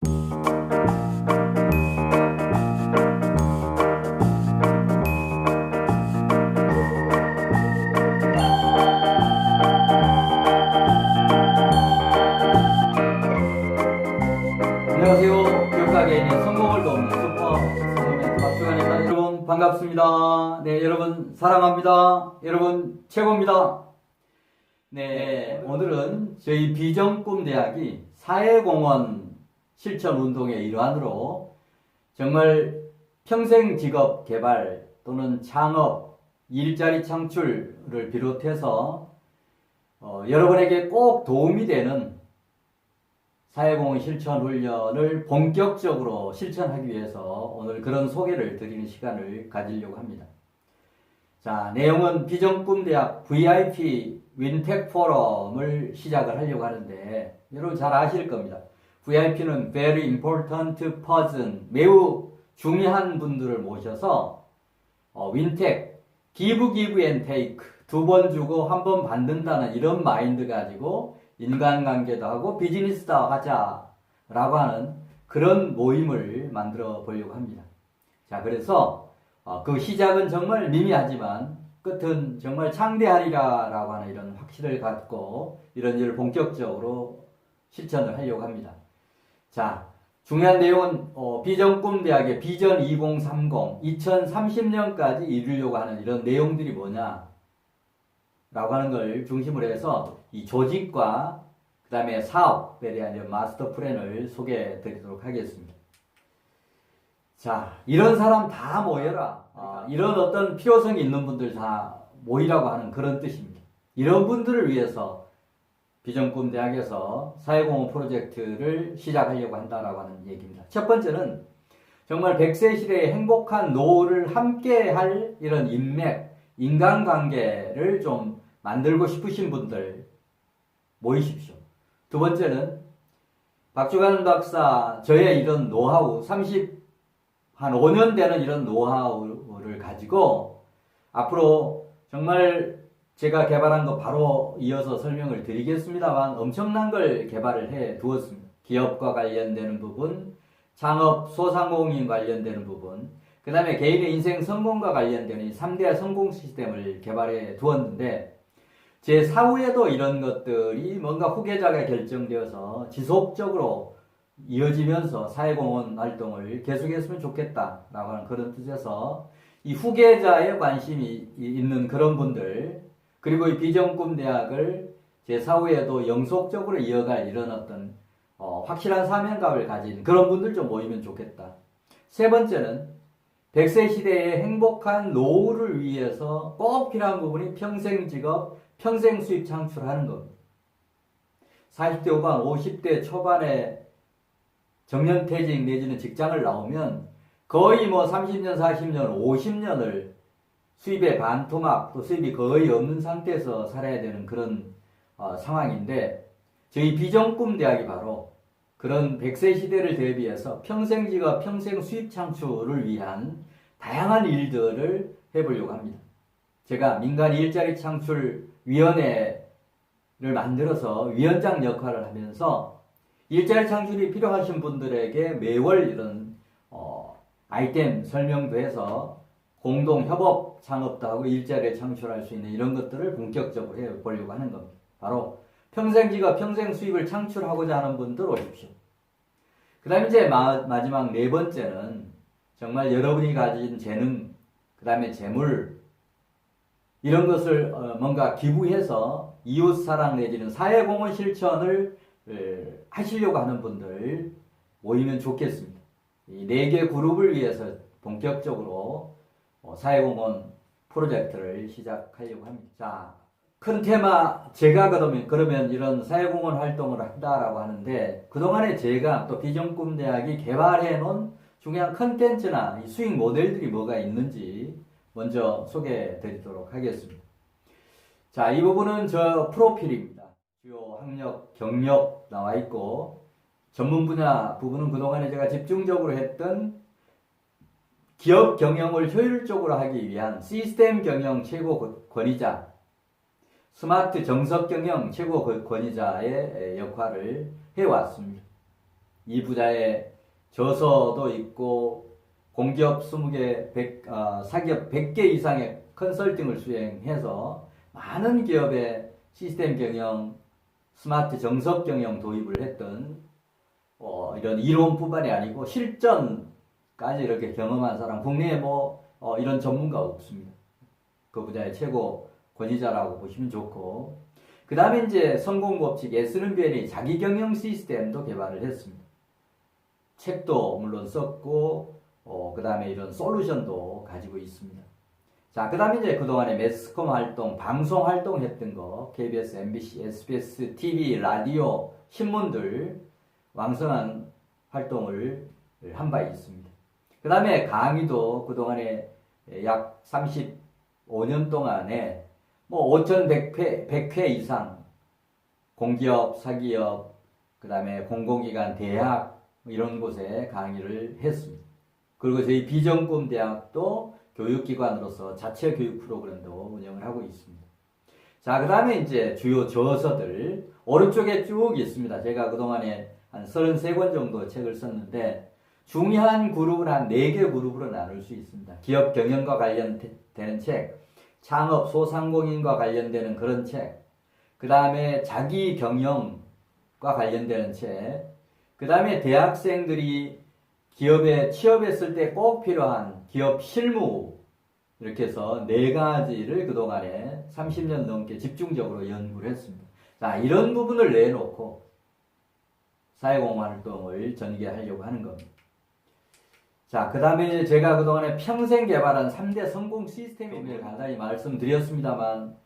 안녕하세요. 기업가게인의 성공을 돕는 슈퍼 성공멘토 박주관입니다. 여러분 반갑습니다. 네, 여러분 사랑합니다. 여러분 최고입니다. 네, 오늘은 저희 비전꿈대학이 사회공헌 실천운동의 일환으로 정말 평생 직업 개발 또는 창업, 일자리 창출을 비롯해서 여러분에게 꼭 도움이 되는 사회공헌 실천 훈련을 본격적으로 실천하기 위해서 오늘 그런 소개를 드리는 시간을 가지려고 합니다. 자, 내용은 비전꿈대학 VIP 윈텍 포럼을 시작을 하려고 하는데 여러분 잘 아실 겁니다. VIP는 Very Important Person, 매우 중요한 분들을 모셔서 윈텍, Give, Give and Take, 두 번 주고 한 번 받는다는 이런 마인드 가지고 인간관계도 하고 비즈니스도 하자라고 하는 그런 모임을 만들어 보려고 합니다. 자, 그래서 그 시작은 정말 미미하지만 끝은 정말 창대하리라라고 하는 이런 확신을 갖고 이런 일을 본격적으로 실천을 하려고 합니다. 자, 중요한 내용은 비전꿈대학의 비전 2030, 2030년까지 이루려고 하는 이런 내용들이 뭐냐 라고 하는 걸 중심으로 해서 이 조직과 그 다음에 사업에 대한 마스터 플랜을 소개해 드리도록 하겠습니다. 자, 이런 사람 다 모여라. 이런 어떤 필요성이 있는 분들 다 모이라고 하는 그런 뜻입니다. 이런 분들을 위해서 비전꿈대학에서 사회공헌 프로젝트를 시작하려고 한다라고 하는 얘기입니다. 첫 번째는 정말 100세 시대의 행복한 노후를 함께 할 이런 인맥, 인간관계를 좀 만들고 싶으신 분들 모이십시오. 두 번째는 박주관 박사 저의 이런 노하우, 한 5년 되는 이런 노하우를 가지고 앞으로 정말 제가 개발한 거 바로 이어서 설명을 드리겠습니다만 엄청난 걸 개발을 해 두었습니다. 기업과 관련되는 부분, 창업, 소상공인 관련되는 부분, 그 다음에 개인의 인생 성공과 관련되는 3대 성공 시스템을 개발해 두었는데 제 사후에도 이런 것들이 뭔가 후계자가 결정되어서 지속적으로 이어지면서 사회공헌 활동을 계속했으면 좋겠다라고 하는 그런 뜻에서 이 후계자에 관심이 있는 그런 분들 그리고 이 비전꿈대학을 제 사후에도 영속적으로 이어갈 이런 어떤 확실한 사명감을 가진 그런 분들 좀 모이면 좋겠다. 세 번째는 100세 시대의 행복한 노후를 위해서 꼭 필요한 부분이 평생 직업, 평생 수입 창출하는 겁니다. 40대 후반, 50대 초반에 정년퇴직 내지는 직장을 나오면 거의 30년, 40년, 50년을 수입의 반토막, 또 수입이 거의 없는 상태에서 살아야 되는 그런 상황인데 저희 비전꿈대학이 바로 그런 100세 시대를 대비해서 평생 직업, 평생 수입 창출을 위한 다양한 일들을 해보려고 합니다. 제가 민간 일자리 창출 위원회를 만들어서 위원장 역할을 하면서 일자리 창출이 필요하신 분들에게 매월 이런 아이템 설명도 해서 공동 협업 창업도 하고 일자리를 창출할 수 있는 이런 것들을 본격적으로 해보려고 하는 겁니다. 바로 평생 직업, 평생 수입을 창출하고자 하는 분들 오십시오. 그 다음에 이제 마지막 네 번째는 정말 여러분이 가진 재능, 그 다음에 재물, 이런 것을 뭔가 기부해서 이웃사랑 내지는 사회공헌 실천을 하시려고 하는 분들 모이면 좋겠습니다. 이 4개 그룹을 위해서 본격적으로 사회공헌 프로젝트를 시작하려고 합니다. 자, 큰 테마, 제가 그러면 이런 사회공헌 활동을 한다라고 하는데, 그동안에 제가 또 비전꿈대학이 개발해 놓은 중요한 컨텐츠나 수익 모델들이 뭐가 있는지 먼저 소개해 드리도록 하겠습니다. 자, 이 부분은 저 프로필입니다. 주요 학력, 경력 나와 있고, 전문 분야 부분은 그동안에 제가 집중적으로 했던 기업 경영을 효율적으로 하기 위한 시스템 경영 최고 권위자, 스마트 정석 경영 최고 권위자의 역할을 해왔습니다. 이 분야에 저서도 있고 공기업 20개, 사기업 100개 이상의 컨설팅을 수행해서 많은 기업의 시스템 경영, 스마트 정석 경영 도입을 했던 이런 이론뿐만이 아니고 실전까지 이렇게 경험한 사람 국내에 이런 전문가 없습니다. 그 분야의 최고 권위자라고 보시면 좋고, 그 다음에 이제 성공법칙 S&P의 자기 경영 시스템도 개발을 했습니다. 책도 물론 썼고, 그 다음에 이런 솔루션도 가지고 있습니다. 자, 그 다음에 이제 그동안에 매스컴 활동, 방송 활동했던 거, KBS, MBC, SBS, TV, 라디오, 신문들 왕성한 활동을 한 바 있습니다. 그 다음에 강의도 그동안에 약 35년 동안에 5,100회 이상 공기업, 사기업, 그 다음에 공공기관, 대학 이런 곳에 강의를 했습니다. 그리고 저희 비전꿈 대학도 교육기관으로서 자체 교육 프로그램도 운영을 하고 있습니다. 자, 그 다음에 이제 주요 저서들 오른쪽에 쭉 있습니다. 제가 그동안에 한 33권 정도 책을 썼는데 중요한 그룹은 한 4개 그룹으로 나눌 수 있습니다. 기업 경영과 관련되는 책, 창업 소상공인과 관련되는 그런 책, 그 다음에 자기 경영과 관련되는 책, 그 다음에 대학생들이 기업에 취업했을 때 꼭 필요한 기업 실무, 이렇게 해서 4가지를 그동안에 30년 넘게 집중적으로 연구를 했습니다. 자, 이런 부분을 내놓고 사회공헌 활동을 전개하려고 하는 겁니다. 자, 그 다음에 제가 그동안에 평생 개발한 3대 성공 시스템에 간단히 말씀드렸습니다만,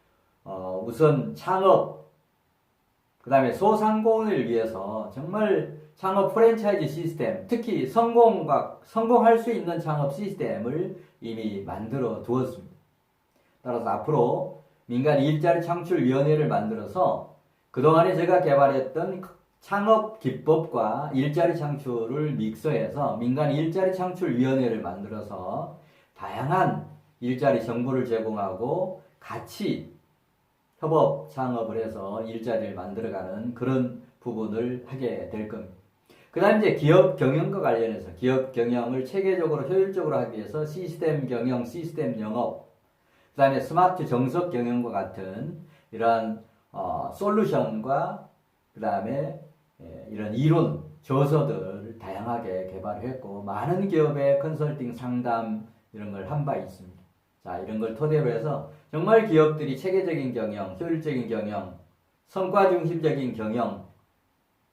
우선 창업, 그 다음에 소상공인을 위해서 정말 창업 프랜차이즈 시스템, 특히 성공할 수 있는 창업 시스템을 이미 만들어 두었습니다. 따라서 앞으로 민간 일자리 창출위원회를 만들어서 그동안에 제가 개발했던 창업 기법과 일자리 창출을 믹서해서 민간 일자리 창출위원회를 만들어서 다양한 일자리 정보를 제공하고 같이 협업 창업을 해서 일자리를 만들어가는 그런 부분을 하게 될 겁니다. 그 다음 이제 기업 경영과 관련해서 기업 경영을 체계적으로 효율적으로 하기 위해서 시스템 경영, 시스템 영업, 그 다음에 스마트 정석 경영과 같은 이러한 솔루션과 그 다음에 이런 이론, 저서들을 다양하게 개발했고 많은 기업의 컨설팅 상담 이런 걸 한 바 있습니다. 자, 이런 걸 토대로 해서 정말 기업들이 체계적인 경영, 효율적인 경영, 성과 중심적인 경영을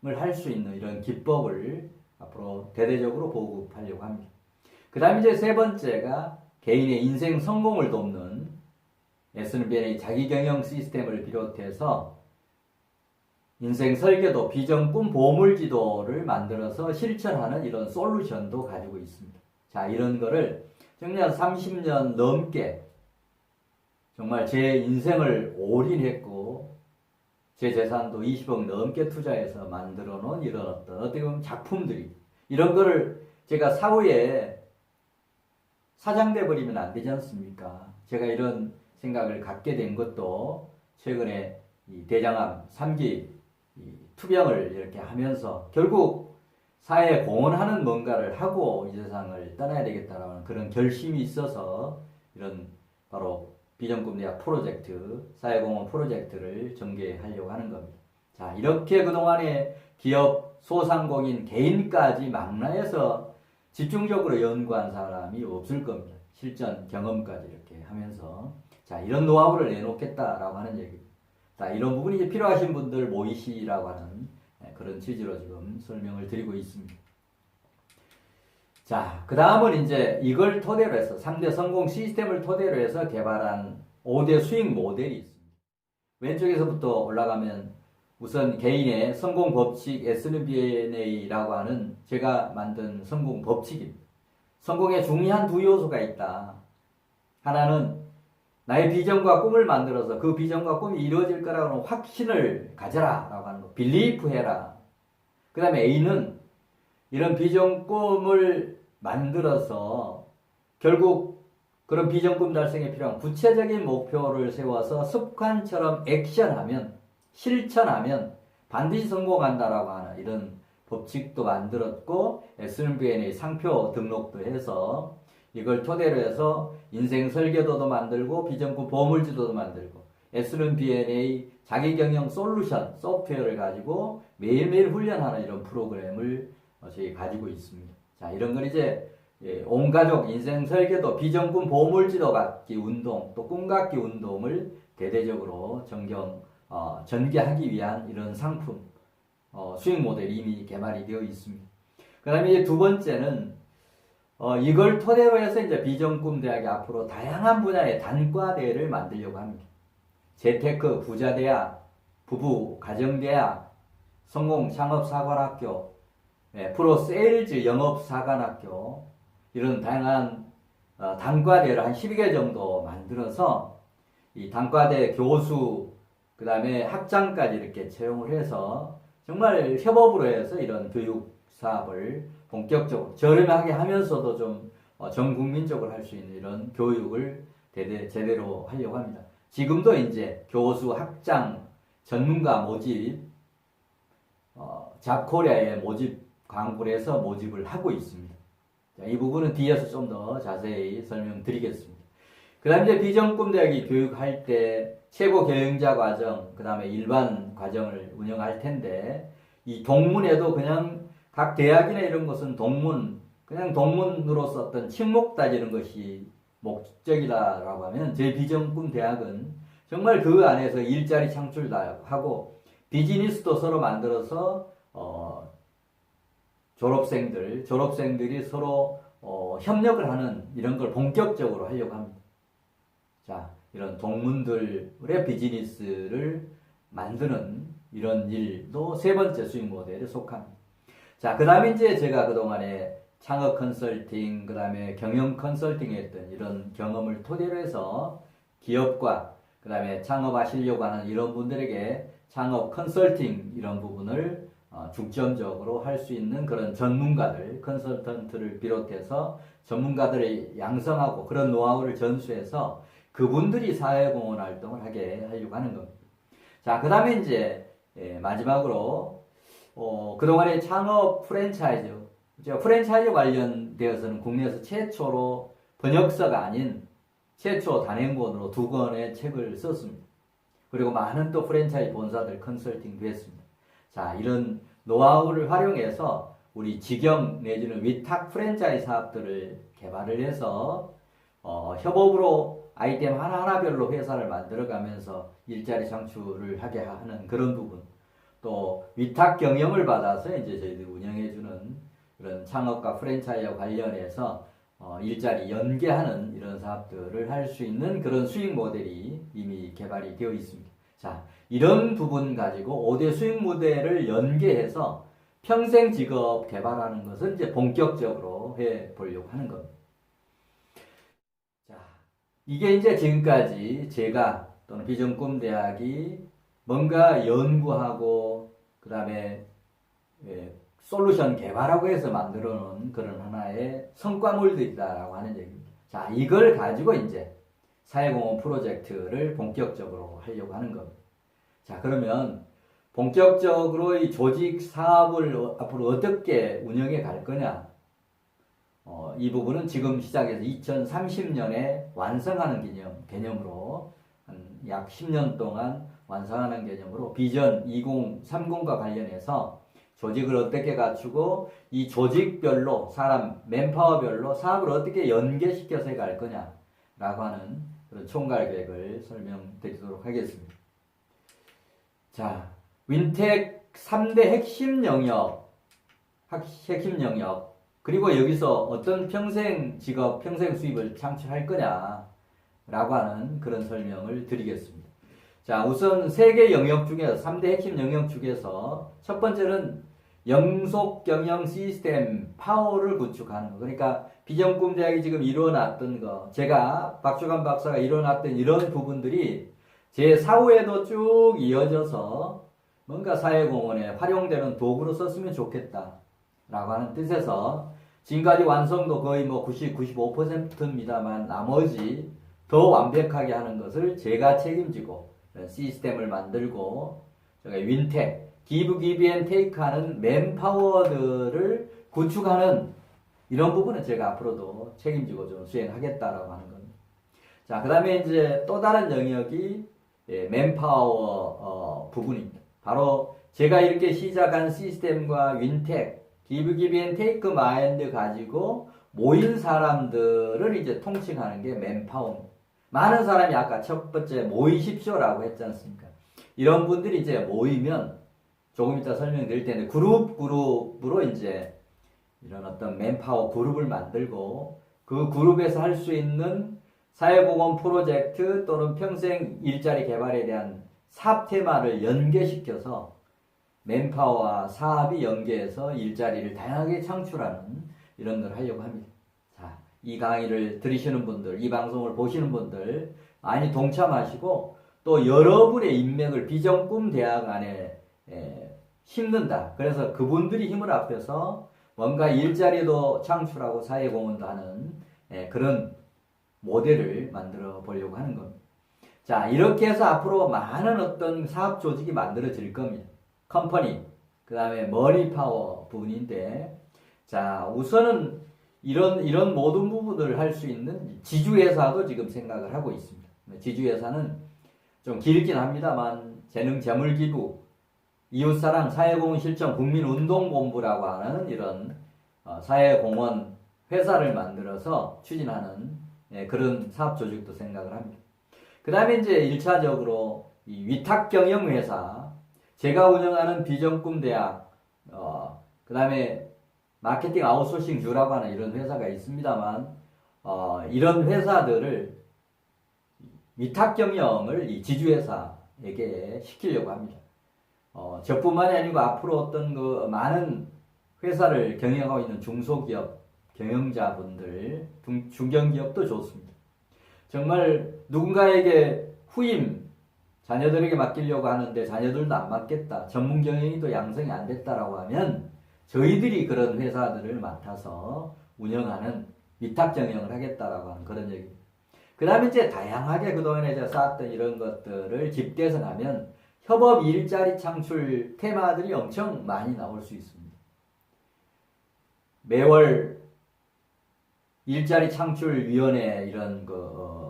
할 수 있는 이런 기법을 앞으로 대대적으로 보급하려고 합니다. 그 다음에 이제 세 번째가 개인의 인생 성공을 돕는 S&P의 자기 경영 시스템을 비롯해서 인생 설계도, 비전, 꿈, 보물 지도를 만들어서 실천하는 이런 솔루션도 가지고 있습니다. 자, 이런 거를 정말 30년 넘게 정말 제 인생을 올인했고 제 재산도 20억 넘게 투자해서 만들어 놓은 이런 어떻게 보면 작품들이, 이런 거를 제가 사후에 사장돼 버리면 안 되지 않습니까? 제가 이런 생각을 갖게 된 것도 최근에 이 대장암 3기 투병을 이렇게 하면서 결국 사회에 공헌하는 뭔가를 하고 이 세상을 떠나야 되겠다라는 그런 결심이 있어서 이런 바로 비전꿈대학 프로젝트, 사회공헌 프로젝트를 전개하려고 하는 겁니다. 자, 이렇게 그동안에 기업, 소상공인, 개인까지 망라해서 집중적으로 연구한 사람이 없을 겁니다. 실전 경험까지 이렇게 하면서 자, 이런 노하우를 내놓겠다라고 하는 얘기입니다. 자, 이런 부분이 이제 필요하신 분들 모이시라고 하는 그런 취지로 지금 설명을 드리고 있습니다. 자, 그 다음은 이제 이걸 토대로 해서 3대 성공 시스템을 토대로 해서 개발한 5대 수익 모델이 있습니다. 왼쪽에서부터 올라가면 우선 개인의 성공 법칙 S&P라고 하는 제가 만든 성공 법칙입니다. 성공에 중요한 두 요소가 있다. 하나는 나의 비전과 꿈을 만들어서 그 비전과 꿈이 이루어질 거라고 하는 확신을 가져라 라고 하는 거, 빌리프 해라. 그 다음에 A는 이런 비전 꿈을 만들어서 결국 그런 비전 꿈 달성에 필요한 구체적인 목표를 세워서 습관처럼 액션하면, 실천하면 반드시 성공한다라고 하는 이런 법칙도 만들었고 SNVN의 상표 등록도 해서 이걸 토대로 해서 인생 설계도도 만들고 비전구 보물지도도 만들고 SNVN의 자기경영 솔루션 소프트웨어를 가지고 매일매일 훈련하는 이런 프로그램을 저희 가지고 있습니다. 자, 이런 걸 이제 온가족 인생 설계도 비전군 보물지도 갖기 운동 또 꿈갖기 운동을 대대적으로 전개하기 위한 이런 상품 수익 모델이 이미 개발이 되어 있습니다. 그 다음에 이제 두 번째는 이걸 토대로 해서 이제 비전꿈 대학이 앞으로 다양한 분야의 단과대를 만들려고 합니다. 재테크 부자대학, 부부 가정대학, 성공 창업사관학교, 프로 세일즈 영업사관학교 이런 다양한 단과대를 한 12개 정도 만들어서 이 단과대 교수 그 다음에 학장까지 이렇게 채용을 해서 정말 협업으로 해서 이런 교육 사업을 본격적으로 저렴하게 하면서도 좀 전 국민적으로 할 수 있는 이런 교육을 제대로 하려고 합니다. 지금도 이제 교수, 학장, 전문가 모집, 잡코리아에 모집 광고를 해서 모집을 하고 있습니다. 자, 이 부분은 뒤에서 좀 더 자세히 설명드리겠습니다. 그 다음 이제 비전꿈대학이 교육할 때 최고 경영자 과정, 그 다음에 일반 과정을 운영할 텐데 이 동문에도 그냥 각 대학이나 이런 것은 그냥 동문으로서 어떤 친목 다지는 것이 목적이라고 하면 저희 비전꿈 대학은 정말 그 안에서 일자리 창출도 하고 비즈니스도 서로 만들어서 졸업생들이 서로 협력을 하는 이런 걸 본격적으로 하려고 합니다. 자, 이런 동문들의 비즈니스를 만드는 이런 일도 세 번째 수익 모델에 속합니다. 자, 그 다음에 이제 제가 그동안에 창업 컨설팅, 그 다음에 경영 컨설팅 했던 이런 경험을 토대로 해서 기업과 그 다음에 창업하시려고 하는 이런 분들에게 창업 컨설팅 이런 부분을 중점적으로 할 수 있는 그런 전문가들, 컨설턴트를 비롯해서 전문가들을 양성하고 그런 노하우를 전수해서 그분들이 사회공헌 활동을 하게 하려고 하는 겁니다. 자, 그 다음에 이제 마지막으로 그동안의 창업 프랜차이즈 관련되어서는 국내에서 최초로 번역서가 아닌 최초 단행본으로 2권의 책을 썼습니다. 그리고 많은 또 프랜차이즈 본사들 컨설팅도 했습니다. 자, 이런 노하우를 활용해서 우리 직영 내지는 위탁 프랜차이즈 사업들을 개발을 해서 협업으로 아이템 하나하나별로 회사를 만들어가면서 일자리 창출을 하게 하는 그런 부분, 또 위탁 경영을 받아서 이제 저희들이 운영해주는 그런 창업과 프랜차이즈와 관련해서 일자리 연계하는 이런 사업들을 할 수 있는 그런 수익 모델이 이미 개발이 되어 있습니다. 자, 이런 부분 가지고 5대 수익 모델을 연계해서 평생 직업 개발하는 것을 이제 본격적으로 해 보려고 하는 겁니다. 자, 이게 이제 지금까지 제가 또는 비전꿈대학이 뭔가 연구하고 그 다음에 솔루션 개발하고 해서 만들어 놓은 그런 하나의 성과물들이다라고 하는 얘기입니다. 자, 이걸 가지고 이제 사회공헌 프로젝트를 본격적으로 하려고 하는 겁니다. 자, 그러면 본격적으로 이 조직 사업을 앞으로 어떻게 운영해 갈 거냐? 이 부분은 지금 시작해서 2030년에 완성하는 개념으로 약 10년 동안 완성하는 개념으로 비전 2030과 관련해서 조직을 어떻게 갖추고 이 조직별로 사람 맨파워별로 사업을 어떻게 연계시켜서 갈 거냐라고 하는 그런 총괄 계획을 설명드리도록 하겠습니다. 자, 윈텍 3대 핵심 영역 그리고 여기서 어떤 평생 직업, 평생 수입을 창출할 거냐라고 하는 그런 설명을 드리겠습니다. 자, 우선 3개 영역 중에서 3대 핵심 영역 중에서 첫 번째는 영속 경영 시스템 파워를 구축하는 거. 그러니까 비전꿈 대학이 지금 이뤄놨던 거, 제가 박주관 박사가 이뤄놨던 이런 부분들이 제 사후에도 쭉 이어져서 뭔가 사회공헌에 활용되는 도구로 썼으면 좋겠다 라고 하는 뜻에서 지금까지 완성도 거의 90, 95%입니다만 나머지 더 완벽하게 하는 것을 제가 책임지고 시스템을 만들고 제가 윈텍 give, give and take 하는 맨파워들을 구축하는 이런 부분은 제가 앞으로도 책임지고 좀 수행하겠다라고 하는 겁니다. 자, 그 다음에 이제 또 다른 영역이 맨파워 부분입니다. 바로 제가 이렇게 시작한 시스템과 윈텍, give, give and take 마인드 가지고 모인 사람들을 이제 통칭하는 게 맨파워입니다. 많은 사람이 아까 첫 번째 모이십시오라고 했지 않습니까? 이런 분들이 이제 모이면 조금 이따 설명드릴 텐데 그룹으로 이제 이런 어떤 맨파워 그룹을 만들고 그 그룹에서 할 수 있는 사회공헌 프로젝트 또는 평생 일자리 개발에 대한 사업 테마를 연계시켜서 맨파워와 사업이 연계해서 일자리를 다양하게 창출하는 이런 걸 하려고 합니다. 자, 이 강의를 들으시는 분들, 이 방송을 보시는 분들 많이 동참하시고 또 여러분의 인맥을 비전꿈 대학 안에 심는다. 그래서 그분들이 힘을 합해서 뭔가 일자리도 창출하고 사회공헌도 하는 그런 모델을 만들어 보려고 하는 겁니다. 자, 이렇게 해서 앞으로 많은 어떤 사업 조직이 만들어질 겁니다. 컴퍼니, 그 다음에 머니파워 부분인데, 자, 우선은 이런 모든 부분을 할 수 있는 지주회사도 지금 생각을 하고 있습니다. 지주회사는 좀 길긴 합니다만, 재능 재물기부, 이웃사랑 사회공헌 실천 국민운동본부라고 하는 이런 사회공헌 회사를 만들어서 추진하는 그런 사업 조직도 생각을 합니다. 그 다음에 이제 1차적으로 이 위탁경영회사, 제가 운영하는 비전꿈대학, 그 다음에 마케팅 아웃소싱 주라고 하는 이런 회사가 있습니다만, 이런 회사들을 위탁경영을 이 지주회사에게 시키려고 합니다. 저뿐만이 아니고 앞으로 어떤 그 많은 회사를 경영하고 있는 중소기업 경영자분들, 중견기업도 좋습니다. 정말 누군가에게 후임, 자녀들에게 맡기려고 하는데 자녀들도 안 맡겠다, 전문 경영이 양성이 안 됐다라고 하면 저희들이 그런 회사들을 맡아서 운영하는 위탁 경영을 하겠다라고 하는 그런 얘기입니다. 그 다음에 이제 다양하게 그동안에 제가 쌓았던 이런 것들을 집계해서하면 협업 일자리 창출 테마들이 엄청 많이 나올 수 있습니다. 매월 일자리 창출위원회 이런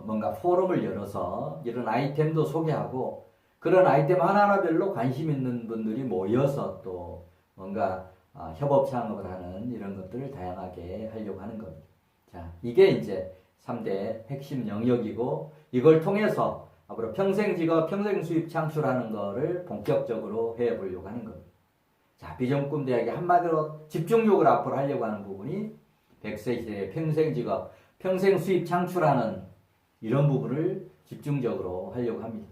뭔가 포럼을 열어서 이런 아이템도 소개하고 그런 아이템 하나하나별로 관심 있는 분들이 모여서 또 뭔가 협업 창업을 하는 이런 것들을 다양하게 하려고 하는 겁니다. 자, 이게 이제 3대 핵심 영역이고 이걸 통해서 앞으로 평생 직업, 평생 수입 창출하는 거를 본격적으로 해보려고 하는 겁니다. 자, 비전꿈 대학이 한마디로 집중적으로 앞으로 하려고 하는 부분이 100세 시대의 평생 직업, 평생 수입 창출하는 이런 부분을 집중적으로 하려고 합니다.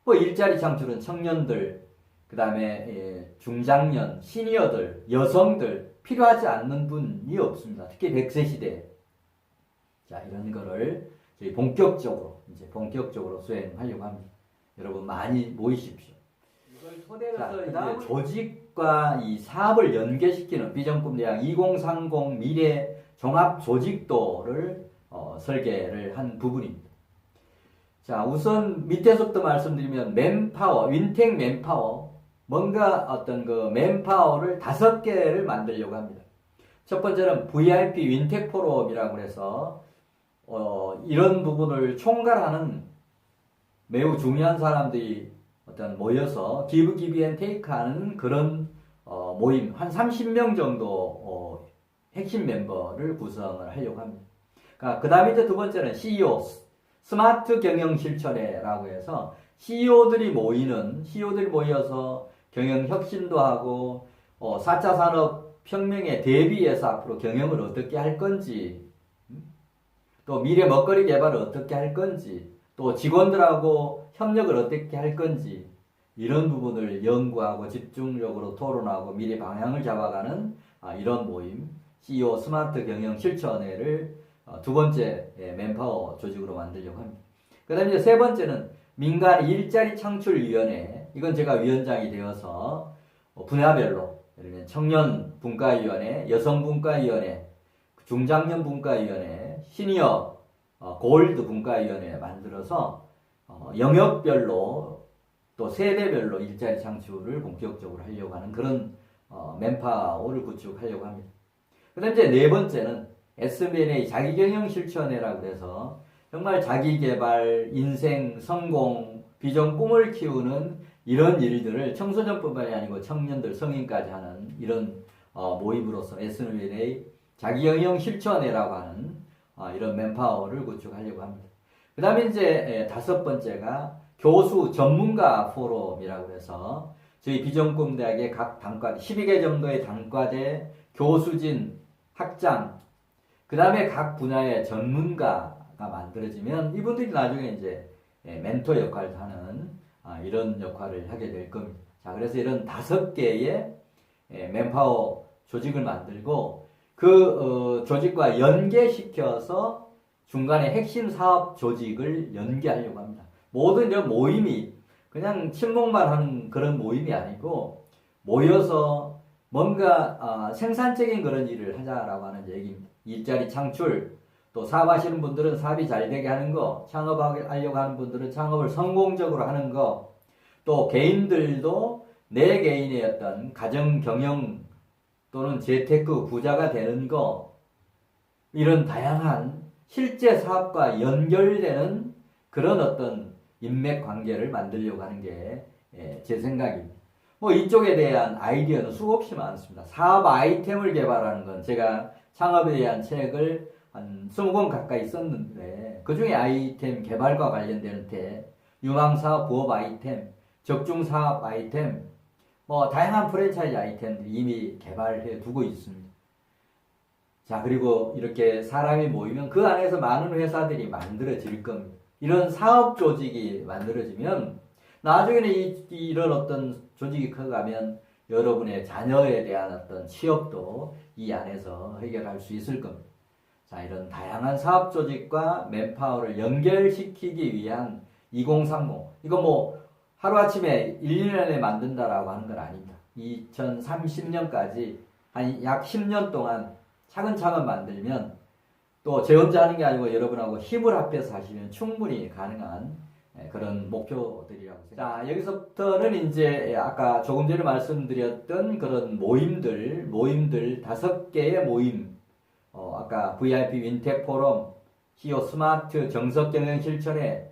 뭐 일자리 창출은 청년들, 그 다음에 중장년, 시니어들, 여성들 필요하지 않는 분이 없습니다. 특히 100세 시대. 자, 이런 거를 저희 본격적으로 수행하려고 합니다. 여러분 많이 모이십시오. 이걸 토대로 해서 이제 조직과 이 사업을 연계시키는 비전꿈 대학 2030 미래 종합 조직도를 설계를 한 부분입니다. 자, 우선 밑에서부터 말씀드리면 맨파워, 윈텍 맨파워, 뭔가 어떤 그 맨파워를 5개를 만들려고 합니다. 첫 번째는 VIP 윈텍 포럼이라고 해서 이런 부분을 총괄하는 매우 중요한 사람들이 어떤 모여서 기브 기브 앤 테이크 하는 그런 모임 한 30명 정도 핵심 멤버를 구성을 하려고 합니다. 그 다음에 이제 두 번째는 CEO 스마트 경영 실천회라고 해서 CEO들이 모여서 경영 혁신도 하고 4차 산업 혁명에 대비해서 앞으로 경영을 어떻게 할 건지, 또 미래 먹거리 개발을 어떻게 할 건지, 또 직원들하고 협력을 어떻게 할 건지, 이런 부분을 연구하고 집중적으로 토론하고 미래 방향을 잡아가는 이런 모임, CEO 스마트 경영 실천회를 두 번째 맨파워 조직으로 만들려고 합니다. 그 다음에 이제 세 번째는 민간 일자리 창출위원회, 이건 제가 위원장이 되어서 분야별로, 예를 들면 청년 분과위원회, 여성 분과위원회, 중장년 분과위원회, 시니어 골드 분과위원회 만들어서 영역별로 또 세대별로 일자리 창출을 본격적으로 하려고 하는 그런 맨파워를 구축하려고 합니다. 그 다음 이제 네 번째는 SBNA 자기경영 실천회라고 해서 정말 자기개발, 인생, 성공, 비전, 꿈을 키우는 이런 일들을 청소년뿐만이 아니고 청년들, 성인까지 하는 이런 모임으로서 SBNA 자기경영 실천회라고 하는 이런 맨파워를 구축하려고 합니다. 그 다음에 이제 다섯 번째가 교수 전문가 포럼이라고 해서 저희 비전꿈대학의 각 단과대, 12개 정도의 단과대 교수진, 학장, 그 다음에 각 분야의 전문가가 만들어지면 이분들이 나중에 이제 멘토 역할도 하는 이런 역할을 하게 될 겁니다. 자, 그래서 이런 5개의 맨파워 조직을 만들고 그 조직과 연계시켜서 중간에 핵심 사업 조직을 연계하려고 합니다. 모든 이런 모임이 그냥 친목만 하는 그런 모임이 아니고 모여서 뭔가 생산적인 그런 일을 하자라고 하는 얘기입니다. 일자리 창출, 또 사업하시는 분들은 사업이 잘 되게 하는 거, 창업하려고 하는 분들은 창업을 성공적으로 하는 거, 또 개인들도 내 개인의 어떤 가정 경영 또는 재테크 부자가 되는 거, 이런 다양한 실제 사업과 연결되는 그런 어떤 인맥 관계를 만들려고 하는 게 제 생각입니다. 뭐 이쪽에 대한 아이디어는 수없이 많습니다. 사업 아이템을 개발하는 건 제가 창업에 대한 책을 한 20권 가까이 썼는데 그 중에 아이템 개발과 관련되는 유망사업 부업 아이템, 적중사업 아이템, 뭐 다양한 프랜차이즈 아이템들이 이미 개발해 두고 있습니다. 자, 그리고 이렇게 사람이 모이면 그 안에서 많은 회사들이 만들어질 겁니다. 이런 사업 조직이 만들어지면 나중에는 이런 어떤 조직이 커가면 여러분의 자녀에 대한 어떤 취업도 이 안에서 해결할 수 있을 겁니다. 자, 이런 다양한 사업 조직과 맨파워를 연결시키기 위한 2030. 이거 뭐 하루아침에 1, 2년에 만든다라고 하는 건 아닙니다. 2030년까지 한 약 10년 동안 차근차근 만들면 또 제 혼자 하는 게 아니고 여러분하고 힘을 합해서 하시면 충분히 가능한 그런 목표들이라고 생각합니다. 자, 여기서부터는 이제 아까 조금 전에 말씀드렸던 그런 모임들 5개의 모임, 아까 VIP 윈텍 포럼, CEO 스마트 정석 경영 실천회,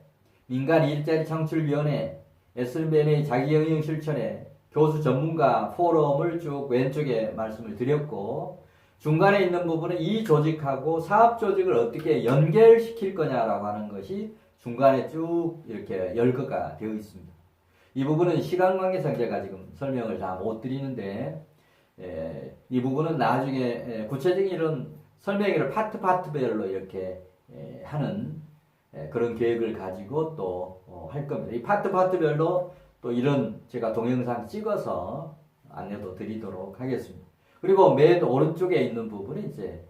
민간 일자리 창출위원회, SBNA 자기경영 실천회, 교수 전문가 포럼을 쭉 왼쪽에 말씀을 드렸고, 중간에 있는 부분은 이 조직하고 사업 조직을 어떻게 연결시킬 거냐라고 하는 것이 중간에 쭉 이렇게 열거가 되어 있습니다. 이 부분은 시간 관계상 제가 지금 설명을 다 못 드리는데, 이 부분은 나중에 구체적인 이런 설명회를 파트별로 이렇게 하는 그런 계획을 가지고 또 할 겁니다. 이 파트별로 또 이런 제가 동영상 찍어서 안내도 드리도록 하겠습니다. 그리고 맨 오른쪽에 있는 부분이 이제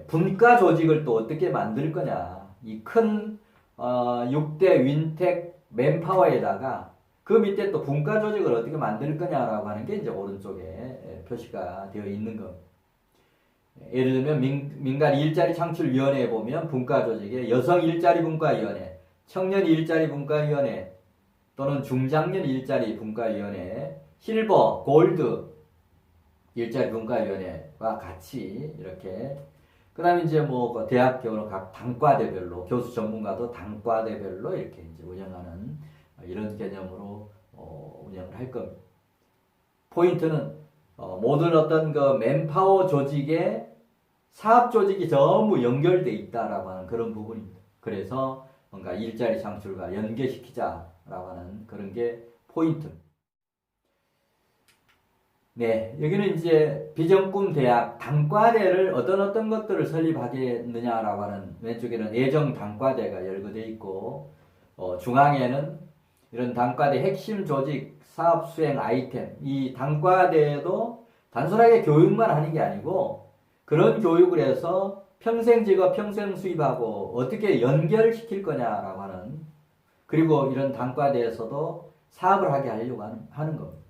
분과 조직을 또 어떻게 만들 거냐. 이 큰 6대 윈텍 맨파워에다가 그 밑에 또 분과 조직을 어떻게 만들 거냐라고 하는 게 이제 오른쪽에 표시가 되어 있는 겁니다. 예를 들면 민간 일자리 창출위원회에 보면 분과 조직에 여성 일자리 분과위원회, 청년 일자리 분과위원회 또는 중장년 일자리 분과위원회, 실버, 골드 일자리 분과위원회와 같이 이렇게 그 다음에 이제 뭐 대학교로 각 단과대별로 교수 전문가도 단과대별로 이렇게 이제 운영하는 이런 개념으로 운영을 할 겁니다. 포인트는 모든 어떤 그 맨파워 조직에 사업 조직이 전부 연결돼 있다라고 하는 그런 부분입니다. 그래서 뭔가 일자리 창출과 연계시키자라고 하는 그런 게 포인트입니다. 네, 여기는 이제 비전꿈대학 단과대를 어떤 것들을 설립하겠느냐라고 하는 왼쪽에는 예정 단과대가 열거되어 있고 중앙에는 이런 단과대 핵심 조직 사업 수행 아이템 이 단과대도 단순하게 교육만 하는 게 아니고 그런 교육을 해서 평생 직업 평생 수입하고 어떻게 연결시킬 거냐라고 하는 그리고 이런 단과대에서도 사업을 하게 하려고 하는 겁니다.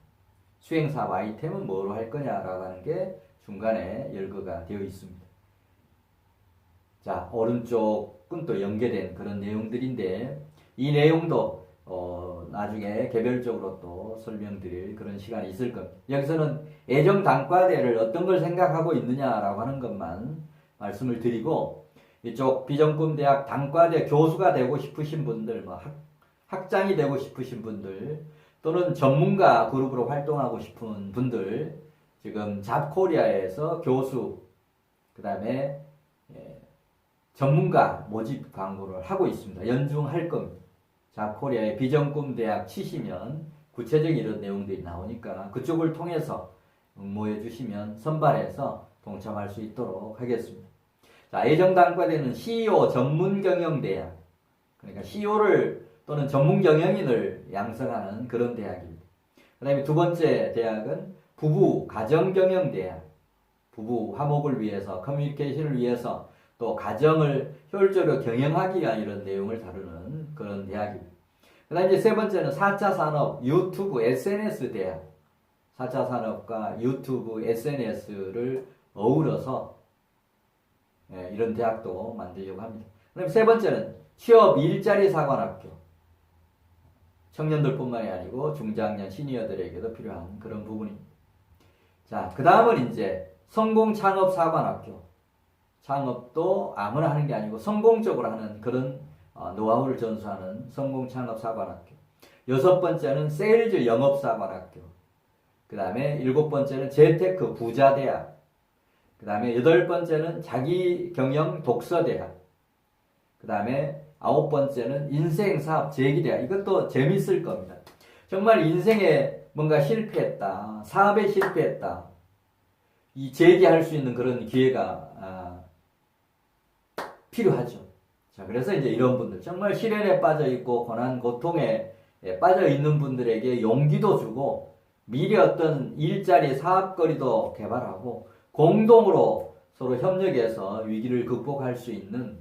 수행사업 아이템은 뭐로 할 거냐라고 하는 게 중간에 열거가 되어 있습니다. 자, 오른쪽은 또 연계된 그런 내용들인데 이 내용도 나중에 개별적으로 또 설명드릴 그런 시간이 있을 겁니다. 여기서는 애정단과대를 어떤 걸 생각하고 있느냐라고 하는 것만 말씀을 드리고, 이쪽 비전꿈대학 단과대 교수가 되고 싶으신 분들, 학장이 되고 싶으신 분들, 또는 전문가 그룹으로 활동하고 싶은 분들, 지금 잡코리아에서 교수, 그 다음에 전문가 모집 광고를 하고 있습니다. 연중할 겁니다. 잡코리아의 비전꿈대학 치시면 구체적인 이런 내용들이 나오니까 그쪽을 통해서 응모해 주시면 선발해서 동참할 수 있도록 하겠습니다. 자, 애정단과대는 CEO 전문경영대학, 그러니까 CEO를 또는 전문경영인을 양성하는 그런 대학입니다. 그 다음에 두 번째 대학은 부부 가정경영대학, 부부 화목을 위해서, 커뮤니케이션을 위해서, 또 가정을 효율적으로 경영하기 위한 이런 내용을 다루는 그런 대학입니다. 그 다음에 이제 세 번째는 4차 산업 유튜브 SNS 대학, 4차 산업과 유튜브 SNS를 어우러서 이런 대학도 만들려고 합니다. 그 다음에 세 번째는 취업 일자리 사관학교, 청년들뿐만이 아니고 중장년 시니어들에게도 필요한 그런 부분입니다. 자, 그 다음은 이제 성공 창업 사관학교. 창업도 아무나 하는 게 아니고 성공적으로 하는 그런 노하우를 전수하는 성공 창업 사관학교. 여섯 번째는 세일즈 영업 사관학교. 그 다음에 일곱 번째는 재테크 부자대학. 그 다음에 여덟 번째는 자기경영 독서대학. 그 다음에 아홉 번째는 인생사업 재기대학. 이것도 재밌을 겁니다. 정말 인생에 뭔가 실패했다, 사업에 실패했다, 이 재기할 수 있는 그런 기회가 필요하죠. 자, 그래서 이제 이런 분들, 정말 시련에 빠져 있고 고난 고통에 빠져 있는 분들에게 용기도 주고 미래 어떤 일자리 사업거리도 개발하고 공동으로 서로 협력해서 위기를 극복할 수 있는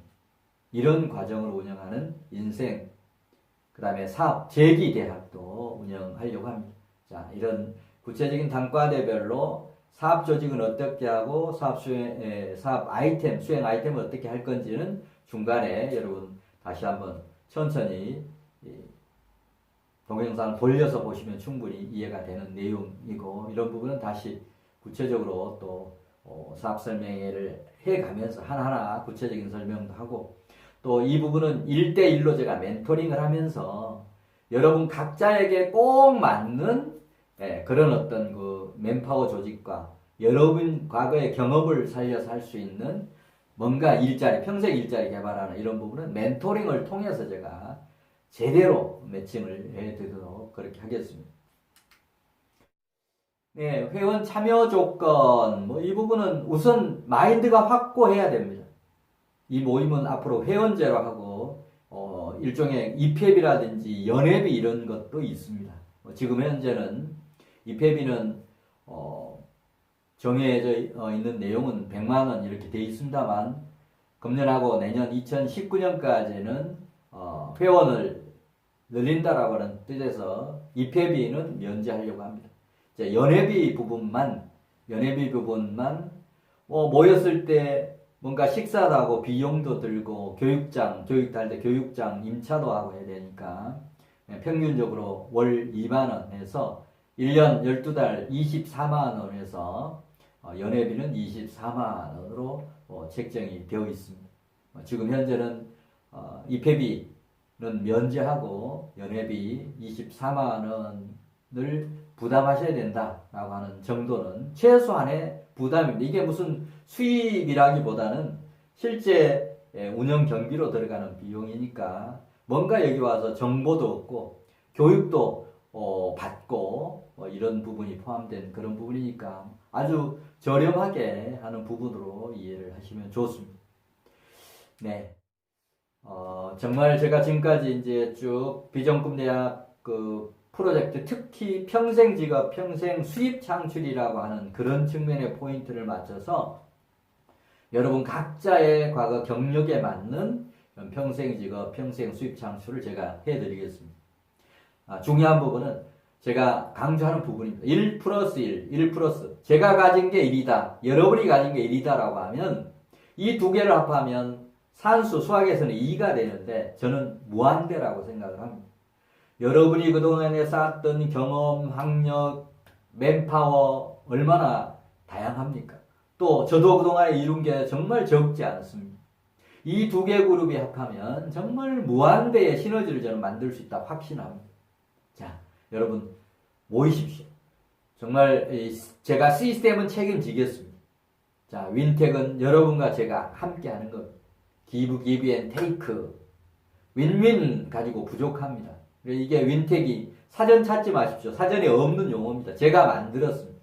이런 과정을 운영하는 인생, 그 다음에 사업 재기대학도 운영하려고 합니다. 자, 이런 구체적인 단과대별로 사업 조직은 어떻게 하고 사업 아이템, 수행 아이템을 어떻게 할 건지는 중간에 여러분 다시 한번 천천히 동영상을 돌려서 보시면 충분히 이해가 되는 내용이고, 이런 부분은 다시 구체적으로 또 사업 설명회를 해가면서 하나하나 구체적인 설명도 하고, 또 이 부분은 1대1로 제가 멘토링을 하면서 여러분 각자에게 꼭 맞는 그런 어떤 그 맨파워 조직과 여러분 과거의 경험을 살려서 할 수 있는 뭔가 일자리, 평생 일자리 개발하는 이런 부분은 멘토링을 통해서 제가 제대로 매칭을 해드리도록 그렇게 하겠습니다. 네, 회원 참여 조건, 이 부분은 우선 마인드가 확고해야 됩니다. 이 모임은 앞으로 회원제로 하고, 일종의 입회비라든지 연회비 이런 것도 있습니다. 지금 현재는 입회비는, 정해져 있는 내용은 100만원 이렇게 되어 있습니다만, 금년하고 내년 2019년까지는, 회원을 늘린다라고 하는 뜻에서 입회비는 면제하려고 합니다. 이제 연회비 부분만 모였을 때 뭔가 식사도 하고 비용도 들고 교육할 때 교육장 임차도 하고 해야 되니까 평균적으로 월 2만원에서 1년 12달 24만원에서 연회비는 24만원으로 책정이 되어 있습니다. 지금 현재는 입회비는 면제하고 연회비 24만원을 부담하셔야 된다라고 하는 정도는 최소한의 부담입니다. 이게 무슨 수입이라기보다는 실제 운영 경비로 들어가는 비용이니까 뭔가 여기 와서 정보도 얻고 교육도 받고 이런 부분이 포함된 그런 부분이니까 아주 저렴하게 하는 부분으로 이해를 하시면 좋습니다. 네. 정말 제가 지금까지 이제 쭉 비전꿈대학 프로젝트, 특히 평생직업, 평생 수입 창출이라고 하는 그런 측면의 포인트를 맞춰서 여러분 각자의 과거 경력에 맞는 평생직업, 평생 수입 창출을 제가 해드리겠습니다. 중요한 부분은 제가 강조하는 부분입니다. 1 플러스 1 플러스. 제가 가진 게 1이다. 여러분이 가진 게 1이다라고 하면 이 두 개를 합하면 산수, 수학에서는 2가 되는데 저는 무한대라고 생각을 합니다. 여러분이 그동안에 쌓았던 경험, 학력, 맨파워 얼마나 다양합니까? 또 저도 그동안에 이룬 게 정말 적지 않습니다. 이 두 개 그룹이 합하면 정말 무한대의 시너지를 저는 만들 수 있다 확신합니다. 자, 여러분 모이십시오. 정말 제가 시스템은 책임지겠습니다. 자, 윈텍은 여러분과 제가 함께 하는 겁니다. 기브, 기브 앤 테이크. 윈윈 가지고 부족합니다. 이게 윈텍이 사전 찾지 마십시오. 사전에 없는 용어입니다. 제가 만들었습니다.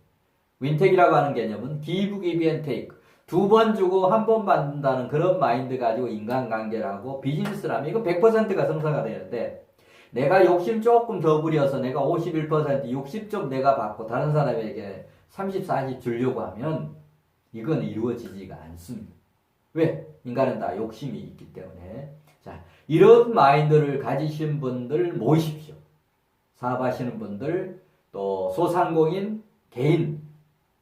윈텍이라고 하는 개념은 기브, 기브 앤 테이크. 두 번 주고 한 번 받는다는 그런 마인드 가지고 인간관계라고 비즈니스를 하면 이거 100%가 성사가 되는데 내가 욕심 조금 더 부려서 내가 51%, 60 좀 내가 받고 다른 사람에게 30, 40 주려고 하면 이건 이루어지지가 않습니다. 왜? 인간은 다 욕심이 있기 때문에. 자, 이런 마인드를 가지신 분들 모이십시오. 사업하시는 분들, 또 소상공인, 개인.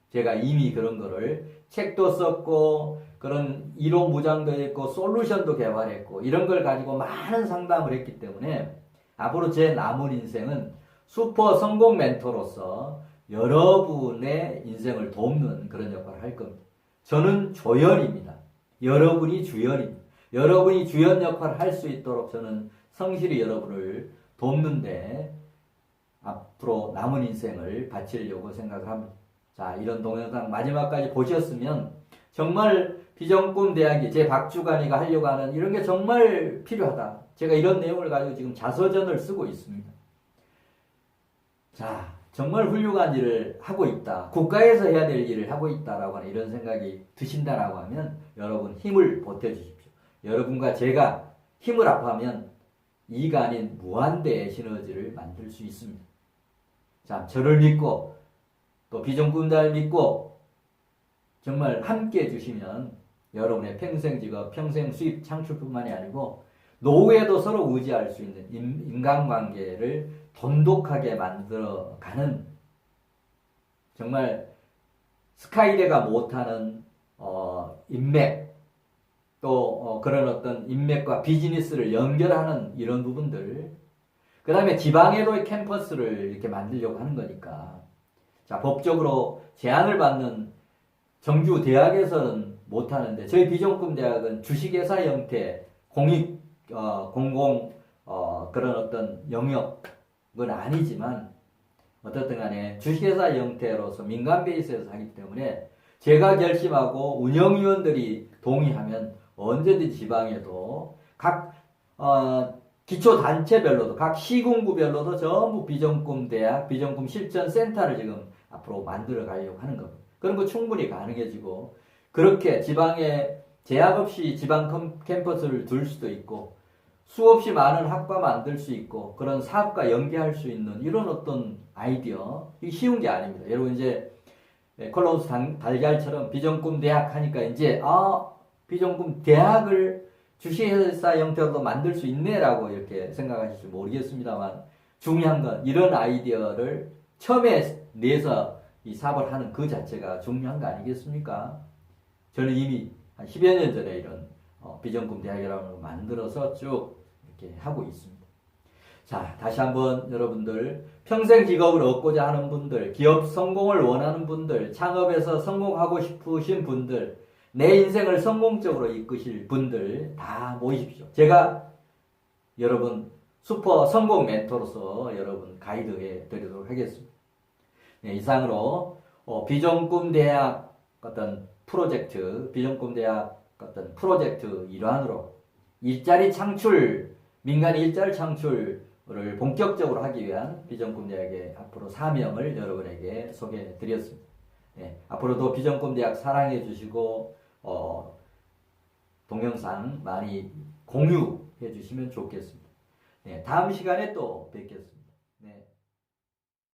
제가 이미 그런 거를 책도 썼고, 그런 이론 무장도 했고, 솔루션도 개발했고, 이런 걸 가지고 많은 상담을 했기 때문에 앞으로 제 남은 인생은 슈퍼 성공 멘토로서 여러분의 인생을 돕는 그런 역할을 할 겁니다. 저는 조연입니다. 여러분이 주연입니다. 여러분이 주연 역할을 할 수 있도록 저는 성실히 여러분을 돕는데 앞으로 남은 인생을 바치려고 생각을 합니다. 자, 이런 동영상 마지막까지 보셨으면 정말 비전꿈 대학이 제 박주관이가 하려고 하는 이런 게 정말 필요하다. 제가 이런 내용을 가지고 지금 자서전을 쓰고 있습니다. 자, 정말 훌륭한 일을 하고 있다. 국가에서 해야 될 일을 하고 있다라고 하는 이런 생각이 드신다라고 하면 여러분 힘을 보태주십시오. 여러분과 제가 힘을 합하면 이가 아닌 무한대의 시너지를 만들 수 있습니다. 자, 저를 믿고 또 비전꿈대학을 믿고 정말 함께 해주시면 여러분의 평생 직업, 평생 수입 창출뿐만이 아니고 노후에도 서로 의지할 수 있는 인간관계를 돈독하게 만들어가는 정말 스카이대가 못하는 인맥 또 그런 어떤 인맥과 비즈니스를 연결하는 이런 부분들 그 다음에 지방에도 캠퍼스를 이렇게 만들려고 하는 거니까 자 법적으로 제한을 받는 정규 대학에서는 못하는데 저희 비전꿈 대학은 주식회사 형태 공익 공공 그런 어떤 영역은 아니지만 어떻든 간에 주식회사 형태로서 민간 베이스에서 하기 때문에 제가 결심하고 운영위원들이 동의하면 언제든지 지방에도 각 기초단체별로도 각 시군구별로도 전부 비전꿈 대학, 비전꿈 실전센터를 지금 앞으로 만들어 가려고 하는 겁니다. 그런 거 충분히 가능해지고 그렇게 지방에 제약 없이 지방 캠퍼스를 둘 수도 있고 수없이 많은 학과 만들 수 있고 그런 사업과 연계할 수 있는 이런 어떤 아이디어 이게 쉬운 게 아닙니다. 여러분 이제 콜럼버스 달걀처럼 비전꿈 대학 하니까 이제 비전꿈 대학을 주식회사 형태로도 만들 수 있네라고 이렇게 생각하실지 모르겠습니다만 중요한 건 이런 아이디어를 처음에 내서 이 사업을 하는 그 자체가 중요한 거 아니겠습니까? 저는 이미 한 10여 년 전에 이런 비전꿈 대학이라는 걸 만들어서 쭉 이렇게 하고 있습니다. 자, 다시 한번 여러분들 평생 직업을 얻고자 하는 분들, 기업 성공을 원하는 분들, 창업에서 성공하고 싶으신 분들, 내 인생을 성공적으로 이끄실 분들 다 모이십시오. 제가 여러분 슈퍼 성공 멘토로서 여러분 가이드해 드리도록 하겠습니다. 네, 이상으로 비전꿈 대학 어떤 프로젝트, 비전꿈 대학 어떤 프로젝트 일환으로 일자리 창출, 민간 일자리 창출을 본격적으로 하기 위한 비전꿈 대학의 앞으로 사명을 여러분에게 소개해 드렸습니다. 네, 앞으로도 비전꿈 대학 사랑해 주시고 동영상 많이 공유해 주시면 좋겠습니다. 네, 다음 시간에 또 뵙겠습니다.